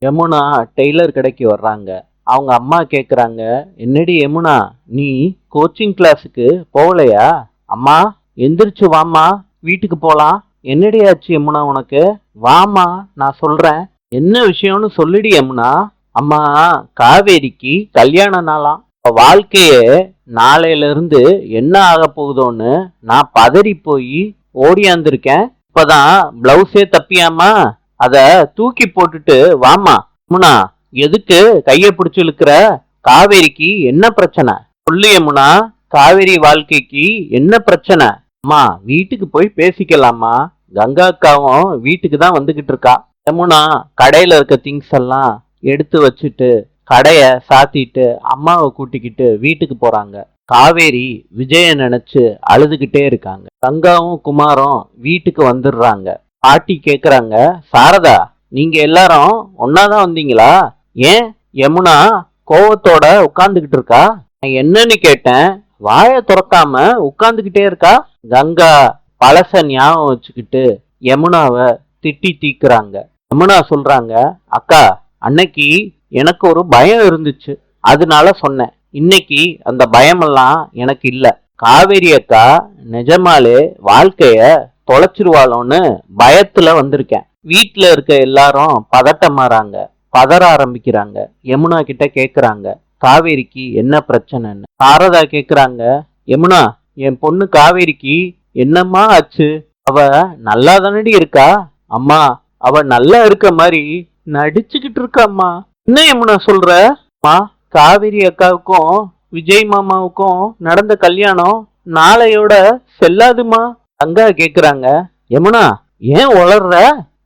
Yamuna Taylor கடைக்கு வர்றாங்க. அவங்க அம்மா கேக்குறாங்க, என்னடி யமுனா, நீ கோச்சிங் கிளாஸுக்கு போகலையா? அம்மா, எந்திரிச்சு வாம்மா, வீட்டுக்கு போலாம். என்னடி ஆச்சு யமுனா உனக்கு? வாம்மா, நான் சொல்றேன். என்ன விஷயம்னு சொல்லுடி யமுனா. அம்மா, காவேரிக்கு கல்யாண நாளாம். அவ வாழ்க்கையே நாளையில இருந்து என்ன ஆக போகுதோன்னு நான் பதறி போய் ஓடியாந்திருக்கேன். இப்பதான் பிளவுஸே தப்பியாமா, அத தூக்கி போட்டுட்டு வாமா. யமுனா, எதுக்கு கைய பிடிச்சு இழுக்கிற? காவேரிக்கு என்ன பிரச்சனை? சொல்லு யமுனா, காவேரி வாழ்க்கைக்கு என்ன பிரச்சனை? அம்மா, வீட்டுக்கு போய் பேசிக்கலாமா. கங்கா அக்காவும் வீட்டுக்கு தான் வந்துகிட்டு இருக்கா. யமுனா கடையில இருக்க திங்ஸ் எல்லாம் எடுத்து வச்சுட்டு கடைய சாத்திட்டு அம்மாவை கூட்டிக்கிட்டு வீட்டுக்கு போறாங்க. காவேரி விஜய நினைச்சு அழுதுகிட்டே இருக்காங்க. கங்காவும் குமாரும் வீட்டுக்கு வந்துடுறாங்க. பாட்டி கேக்குறாங்க, சாரதா, நீங்க எல்லாரும் ஒன்னாதான் வந்தீங்களா? ஏன் யமுனா கோவத்தோட உட்கார்ந்துகிட்டு இருக்கா? நான் என்னன்னு கேட்டேன், வாய துறக்காம உட்கார்ந்துகிட்டே இருக்கா. கங்கா பழச ஞாபகம் வச்சுக்கிட்டு யமுனாவை திட்டி தீக்குறாங்க. யமுனா சொல்றாங்க, அக்கா, அன்னைக்கு எனக்கு ஒரு பயம் இருந்துச்சு, அதனால சொன்னேன். இன்னைக்கு அந்த பயமெல்லாம் எனக்கு இல்ல. காவேரி அக்கா நிஜமாலே வாழ்க்கைய தொலைச்சிருவாளோன்னு பயத்துல வந்திருக்கேன். வீட்டுல இருக்க எல்லாரும் பதட்டமாறாங்க, பதற ஆரம்பிக்கிறாங்க. யமுனா கிட்ட கேக்குறாங்க, காவேரிக்கு என்ன பிரச்சனைன்னு. சாரதா கேக்குறாங்க, யமுனா, என் பொண்ணு காவேரிக்கு என்னம்மா ஆச்சு? அவ நல்லா தானடி இருக்கா? அம்மா, அவ நல்லா இருக்க மாதிரி நடிச்சுக்கிட்டு இருக்காம்மா. என்ன யமுனா சொல்ற? அம்மா, காவேரி அக்காவுக்கும் விஜய் மாமாவுக்கும் நடந்த கல்யாணம் நாளையோட செல்லாதுமா. அங்கா கேக்குறாங்க, யமுனா, ஏன் உளர்ற?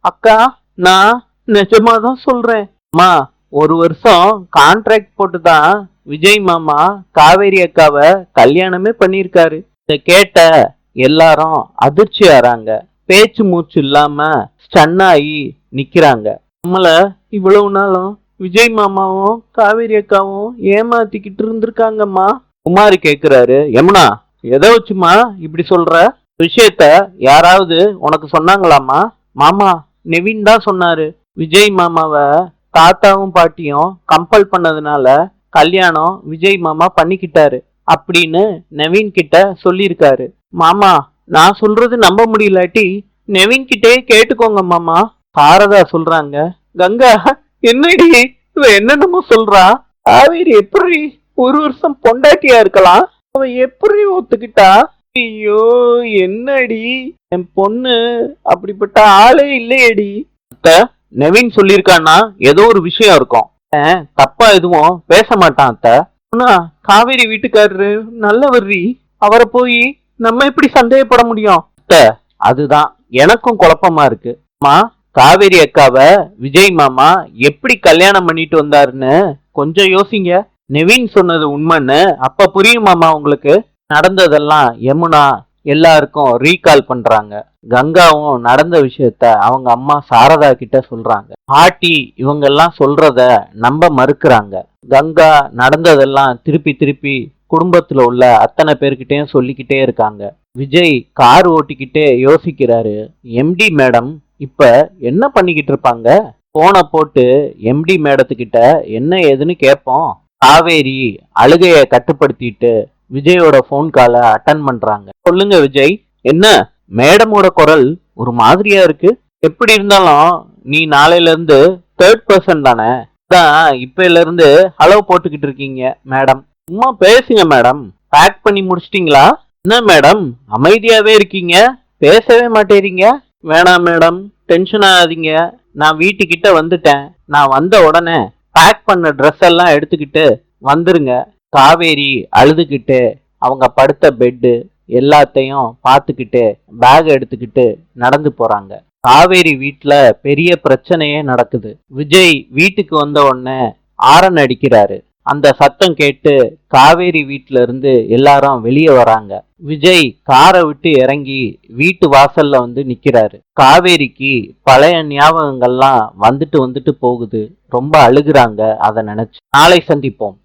அக்கா, நான் நிஜமாதான் சொல்றேன். அம்மா, ஒரு வருஷம் கான்ட்ராக்ட் போட்டுதான் விஜய் மாமா காவேரி அக்காவை கல்யாணமே பண்ணிருக்காரு. இத கேட்ட எல்லாரும் அதிர்ச்சி ஆறாங்க. பேச்சு மூச்சு இல்லாம ஸ்டன் ஆகி நிக்கிறாங்க. நம்மள இவ்வளவு நாளும் விஜய் மாமாவும் காவேரி அக்காவும் ஏமாத்திக்கிட்டு இருந்திருக்காங்கம்மா. குமாரி கேக்குறாரு, யமுனா, எதை வச்சுமா இப்படி சொல்ற? விஷயத்த யாராவது உனக்கு சொன்னாங்களாமா? மாமா, நெவின் தான் சொன்னாரு. விஜய் மாமாவை தாத்தாவும் பாட்டியும் கம்பல் பண்ணதுனால கல்யாணம் விஜய் மாமா பண்ணிக்கிட்டாரு அப்படின்னு நவீன் கிட்ட சொல்லியிருக்காரு. மாமா, நான் சொல்றது நம்ப முடியலாட்டி நெவின் கிட்டே கேட்டுக்கோங்க மாமா. சாரதா சொல்றாங்க, கங்கா, என்னடி இவ என்னென்னமோ சொல்றா? காவேரி எப்படி ஒரு வருஷம் பொண்டாட்டியா இருக்கலாம்? அவ எப்படி ஒத்துக்கிட்டா? ஐயோ, என்னடி, என் பொண்ணு அப்படிப்பட்ட ஆளே இல்லையடி. நவீன் சொல்லியிருக்கான்னா ஏதோ ஒரு விஷயம் இருக்கும். தப்பா எதுவும் பேச மாட்டான் அத்த. ஆனா காவேரி வீட்டுக்காரரு நல்லவர்ரி, அவரை போய் நம்ம எப்படி சந்தேகப்பட முடியும்? அத்த, அதுதான் எனக்கும் குழப்பமா இருக்கு. அம்மா, காவேரி அக்காவை விஜய் மாமா எப்படி கல்யாணம் பண்ணிட்டு வந்தாருன்னு கொஞ்சம் யோசிங்க. நெவின் சொன்னது உண்மைன்னு அப்ப புரியுமாமா உங்களுக்கு? நடந்ததெல்லாம் யமுனா எல்லாருக்கும் ரீகால் பண்றாங்க. கங்காவும் நடந்த விஷயத்த அவங்க அம்மா சாரதா கிட்ட சொல்றாங்க. பாட்டி இவங்க எல்லாம் சொல்றத நம்ப மறுக்கிறாங்க. கங்கா நடந்ததெல்லாம் திருப்பி திருப்பி குடும்பத்துல உள்ள அத்தனை பேர்கிட்டயும் சொல்லிக்கிட்டே இருக்காங்க. விஜய் கார் ஓட்டிக்கிட்டே யோசிக்கிறாரு, எம்டி மேடம் இப்ப என்ன பண்ணிக்கிட்டு இருப்பாங்க? போனை போட்டு எம்டி மேடத்துக்கிட்ட என்ன ஏதுன்னு கேட்போம். காவேரி அழுகைய கட்டுப்படுத்திட்டு விஜயோட போன் காலை அட்டன் பண்றாங்க. சொல்லுங்க விஜய், என்ன மேடமோட குரல் ஒரு மாதிரியா இருக்கு? எப்படி இருந்தாலும் நீ நாளையில இருந்து தேர்ட் பர்சன் தானே, தான் இப்பல இருந்து ஹலோ போட்டுக்கிட்டு இருக்கீங்க மேடம். சும்மா பேசுங்க மேடம். பேக் பண்ணி முடிச்சிட்டீங்களா? என்ன மேடம் அமைதியாவே இருக்கீங்க, பேசவே மாட்டேறீங்க? வேணாம் மேடம், டென்ஷன் ஆகாதீங்க. நான் வீட்டுக்கிட்ட வந்துட்டேன். நான் வந்த உடனே பேக் பண்ண ட்ரெஸ் எல்லாம் எடுத்துக்கிட்டு வந்துருங்க. காவேரி அழுதுகிட்டு அவங்க படுத்த பெட்டு எல்லாத்தையும் பார்த்துக்கிட்டு பேக் எடுத்துக்கிட்டு நடந்து போறாங்க. காவேரி வீட்டுல பெரிய பிரச்சனையே நடக்குது. விஜய் வீட்டுக்கு வந்த உடனே ஆரன் அடிக்கிறாரு. அந்த சத்தம் கேட்டு காவேரி வீட்டுல இருந்து எல்லாரும் வெளியே வராங்க. விஜய் காரை விட்டு இறங்கி வீட்டு வாசல்ல வந்து நிக்கிறாரு. காவேரிக்கு பழைய ஞாபகங்கள்லாம் வந்துட்டு வந்துட்டு போகுது. ரொம்ப அழுகுறாங்க அதை நினைச்சு. நாளை சந்திப்போம்.